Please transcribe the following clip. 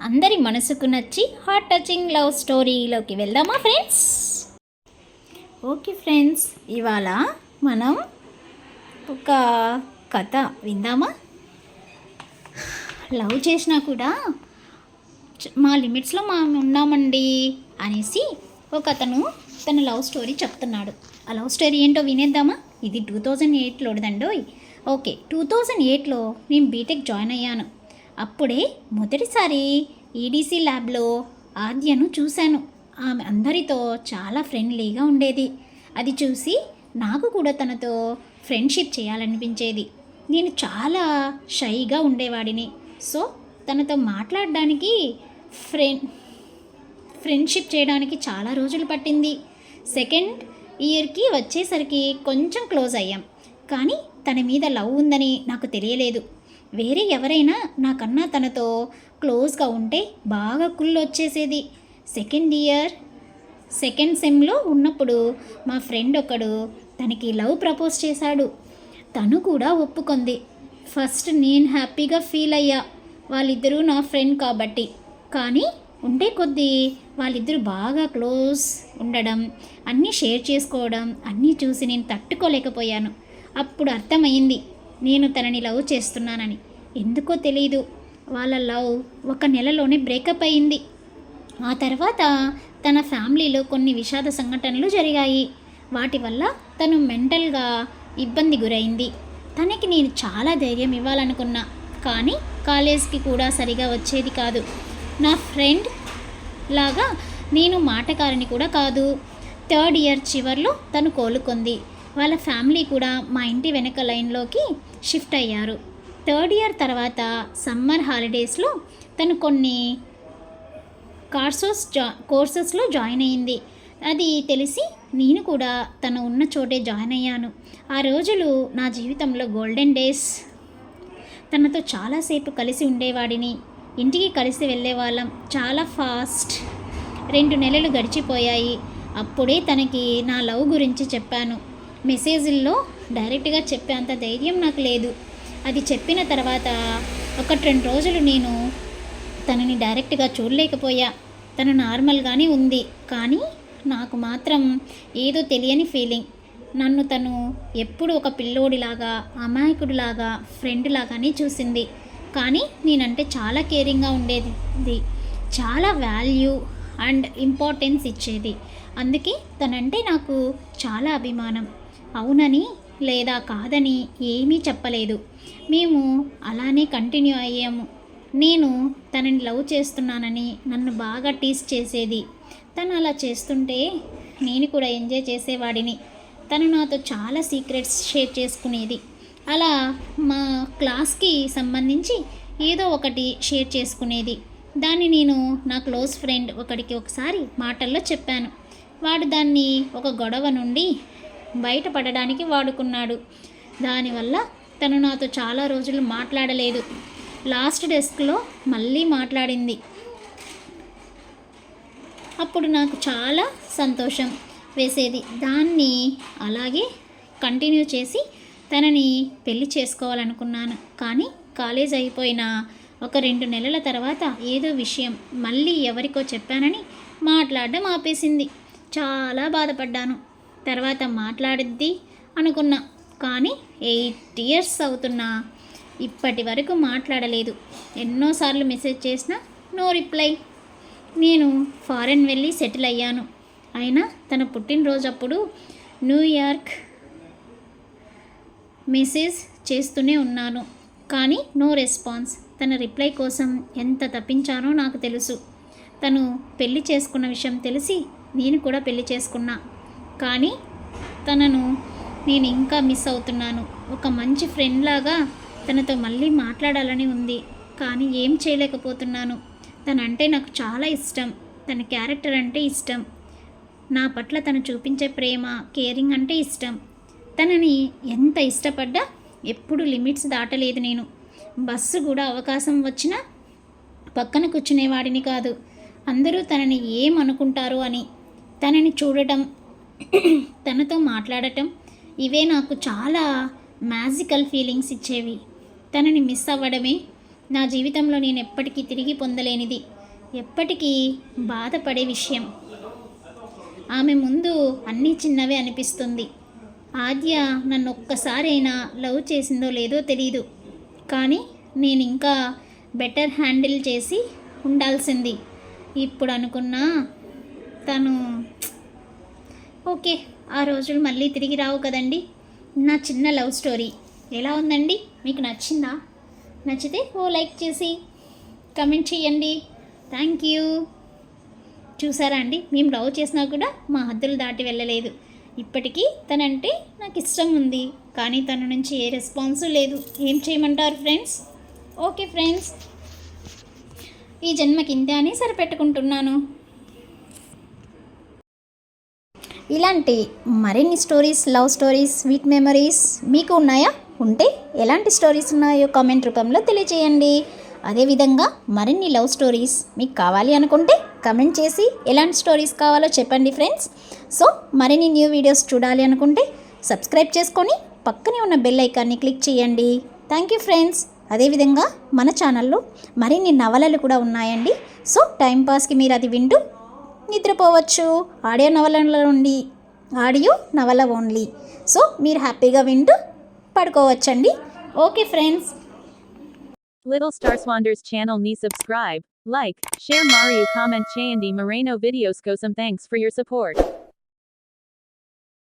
అందరి మనసుకు నచ్చి హార్ట్ టచింగ్ లవ్ స్టోరీలోకి వెళ్దామా ఫ్రెండ్స్? ఓకే ఫ్రెండ్స్, ఇవాళ మనం ఒక కథ విందామా? లవ్ చేసినా కూడా మా లిమిట్స్లో మేము ఉన్నామండి అనేసి ఒక అతను తన లవ్ స్టోరీ చెప్తున్నాడు. ఆ లవ్ స్టోరీ ఏంటో వినేద్దామా? ఇది 2008లోదండోయ్. ఓకే, 2008లో నేను బీటెక్ జాయిన్ అయ్యాను. అప్పుడే మొదటిసారి ఈడీసీ ల్యాబ్లో ఆద్యను చూశాను. ఆమె అందరితో చాలా ఫ్రెండ్లీగా ఉండేది. అది చూసి నాకు కూడా తనతో ఫ్రెండ్షిప్ చేయాలనిపించేది. నేను చాలా షైగా ఉండేవాడిని. సో తనతో మాట్లాడడానికి ఫ్రెండ్షిప్ చేయడానికి చాలా రోజులు పట్టింది. సెకండ్ ఇయర్కి వచ్చేసరికి కొంచెం క్లోజ్ అయ్యాం. కానీ తన మీద లవ్ ఉందని నాకు తెలియలేదు. వేరే ఎవరైనా నాకన్నా తనతో క్లోజ్గా ఉంటే బాగా కుళ్ళు వచ్చేసేది. సెకండ్ సెమ్లో ఉన్నప్పుడు మా ఫ్రెండ్ ఒకడు తనకి లవ్ ప్రపోజ్ చేశాడు. తను కూడా ఒప్పుకుంది. ఫస్ట్ నేను హ్యాపీగా ఫీల్ అయ్యా, వాళ్ళిద్దరూ నా ఫ్రెండ్ కాబట్టి. కానీ ఉండే కొద్దీ వాళ్ళిద్దరూ బాగా క్లోజ్ ఉండడం, అన్నీ షేర్ చేసుకోవడం అన్నీ చూసి నేను తట్టుకోలేకపోయాను. అప్పుడు అర్థమైంది నేను తనని లవ్ చేస్తున్నానని. ఎందుకో తెలీదు, వాళ్ళ లవ్ ఒక నెలలోనే బ్రేకప్ అయింది. ఆ తర్వాత తన ఫ్యామిలీలో కొన్ని విషాద సంఘటనలు జరిగాయి. వాటి వల్ల తను మెంటల్గా ఇబ్బంది గురైంది. తనకి నేను చాలా ధైర్యం ఇవ్వాలనుకున్నా, కానీ కాలేజ్కి కూడా సరిగా వచ్చేది కాదు. నా ఫ్రెండ్ లాగా నేను మాటకారిని కూడా కాదు. థర్డ్ ఇయర్ చివర్లో తను కోలుకుంది. వాళ్ళ ఫ్యామిలీ కూడా మా ఇంటి వెనక లైన్లోకి షిఫ్ట్ అయ్యారు. థర్డ్ ఇయర్ తర్వాత సమ్మర్ హాలిడేస్లో తను కొన్ని కోర్సెస్లో జాయిన్ అయ్యింది. అది తెలిసి నేను కూడా తను ఉన్న చోటే జాయిన్ అయ్యాను. ఆ రోజులు నా జీవితంలో గోల్డెన్ డేస్. తనతో చాలాసేపు కలిసి ఉండేవాడిని. ఇంటికి కలిసి వెళ్ళేవాళ్ళం చాలా ఫాస్ట్. 2 నెలలు గడిచిపోయాయి. అప్పుడే తనకి నా లవ్ గురించి చెప్పాను. మెసేజ్ల్లో డైరెక్ట్గా చెప్పేంత ధైర్యం నాకు లేదు. అది చెప్పిన తర్వాత 1-2 రోజులు నేను తనని డైరెక్ట్గా చూడలేకపోయా. తను నార్మల్గానే ఉంది, కానీ నాకు మాత్రం ఏదో తెలియని ఫీలింగ్. నన్ను తను ఎప్పుడు ఒక పిల్లోడిలాగా, అమాయకుడిలాగా, ఫ్రెండ్ లాగానే చూసింది. కానీ నేనంటే చాలా కేరింగ్గా ఉండేది. చాలా వాల్యూ అండ్ ఇంపార్టెన్స్ ఇచ్చేది. అందుకే తనంటే నాకు చాలా అభిమానం. అవునని లేదా కాదని ఏమీ చెప్పలేదు. మేము అలానే కంటిన్యూ అయ్యాము. నేను తనని లవ్ చేస్తున్నానని నన్ను బాగా టీస్ చేసేది. తను అలా చేస్తుంటే నేను కూడా ఎంజాయ్ చేసేవాడిని. తను నాతో చాలా సీక్రెట్స్ షేర్ చేసుకునేది. అలా మా క్లాస్కి సంబంధించి ఏదో ఒకటి షేర్ చేసుకునేది. దాన్ని నేను నా క్లోజ్ ఫ్రెండ్ ఒకడికి ఒకసారి మాటల్లో చెప్పాను. వాడు దాన్ని ఒక గొడవ నుండి బయటపడడానికి వాడుకున్నాడు. దానివల్ల తను నాతో చాలా రోజులు మాట్లాడలేదు. లాస్ట్ డెస్క్లో మళ్ళీ మాట్లాడింది. అప్పుడు నాకు చాలా సంతోషం వేసేది. దాన్ని అలాగే కంటిన్యూ చేసి తనని పెళ్లి చేసుకోవాలనుకున్నాను. కానీ కాలేజ్ అయిపోయిన 1-2 నెలల తర్వాత ఏదో విషయం మళ్ళీ ఎవరికో చెప్పానని మాట్లాడడం ఆపేసింది. చాలా బాధపడ్డాను. తర్వాత మాట్లాడిద్ది అనుకున్నా, కానీ 8 ఇయర్స్ అవుతున్నా ఇప్పటి వరకు మాట్లాడలేదు. ఎన్నోసార్లు మెసేజ్ చేసినా నో రిప్లై. నేను ఫారెన్ వెళ్ళి సెటిల్ అయ్యాను. అయినా తన పుట్టినరోజు అప్పుడు న్యూయార్క్ మెసేజ్ చేస్తూనే ఉన్నాను, కానీ నో రెస్పాన్స్. తన రిప్లై కోసం ఎంత తప్పించానో నాకు తెలుసు. తను పెళ్లి చేసుకున్న విషయం తెలిసి నేను కూడా పెళ్లి చేసుకున్నా. కానీ తనను నేను ఇంకా మిస్ అవుతున్నాను. ఒక మంచి ఫ్రెండ్ లాగా తనతో మళ్ళీ మాట్లాడాలని ఉంది, కానీ ఏం చేయలేకపోతున్నాను. తనంటే నాకు చాలా ఇష్టం. తన క్యారెక్టర్ అంటే ఇష్టం. నా పట్ల తను చూపించే ప్రేమ, కేరింగ్ అంటే ఇష్టం. తనని ఎంత ఇష్టపడ్డా ఎప్పుడు లిమిట్స్ దాటలేదు నేను. బస్సు కూడా అవకాశం వచ్చినా పక్కన కూర్చునేవాడిని కాదు. అందరూ తనని ఏమనుకుంటారో అని. తనని చూడటం, తనతో మాట్లాడటం, ఇవే నాకు చాలా మ్యాజికల్ ఫీలింగ్స్ ఇచ్చేవి. తనని మిస్ అవ్వడమే నా జీవితంలో నేను ఎప్పటికీ తిరిగి పొందలేనిది, ఎప్పటికీ బాధపడే విషయం. ఆమె ముందు అన్నీ చిన్నవే అనిపిస్తుంది. ఆద్య నన్ను ఒక్కసారైనా లవ్ చేసిందో లేదో తెలీదు, కానీ నేను ఇంకా బెటర్ హ్యాండిల్ చేసి ఉండాల్సింది. ఇప్పుడు అనుకున్నా తను ఓకే, ఆ రోజులు మళ్ళీ తిరిగి రావు కదండి. నా చిన్న లవ్ స్టోరీ ఎలా ఉందండి? మీకు నచ్చిందా? నచ్చితే ఓ లైక్ చేసి కమెంట్ చేయండి. Thank you. చూసారా అండి, మేము లవ్ చేసినా కూడా మా హద్దులు దాటి వెళ్ళలేదు. ఇప్పటికీ తనంటే నాకు ఇష్టం ఉంది, కానీ తన నుంచి ఏ రెస్పాన్సు లేదు. ఏం చేయమంటారు ఫ్రెండ్స్? ఓకే ఫ్రెండ్స్, ఈ జన్మకి ఇంతే అని సరిపెట్టుకుంటున్నాను. ఇలాంటి మరిన్ని stories, love stories, sweet memories మీకు ఉన్నాయా? ఉంటే ఎలాంటి స్టోరీస్ ఉన్నాయో కామెంట్ రూపంలో తెలియజేయండి. అదేవిధంగా మరిన్ని లవ్ స్టోరీస్ మీకు కావాలి అనుకుంటే కమెంట్ చేసి ఎలాంటి స్టోరీస్ కావాలో చెప్పండి ఫ్రెండ్స్. సో మరిన్ని న్యూ వీడియోస్ చూడాలి అనుకుంటే సబ్స్క్రైబ్ చేసుకొని పక్కనే ఉన్న బెల్ ఐకాన్ని క్లిక్ చేయండి. Thank you friends. అదేవిధంగా మన ఛానల్లో మరిన్ని నవలలు కూడా ఉన్నాయండి. సో టైంపాస్కి మీరు అది వింటూ నిద్రపోవచ్చు. ఆడియో నవల ఓన్లీ. సో మీరు హ్యాపీగా వింటూ పడుకోవచ్చండి. Okay friends. Little Star Swanders channel ni subscribe, like, share Mario comment chayandi Moreno videos ko some thanks for your support.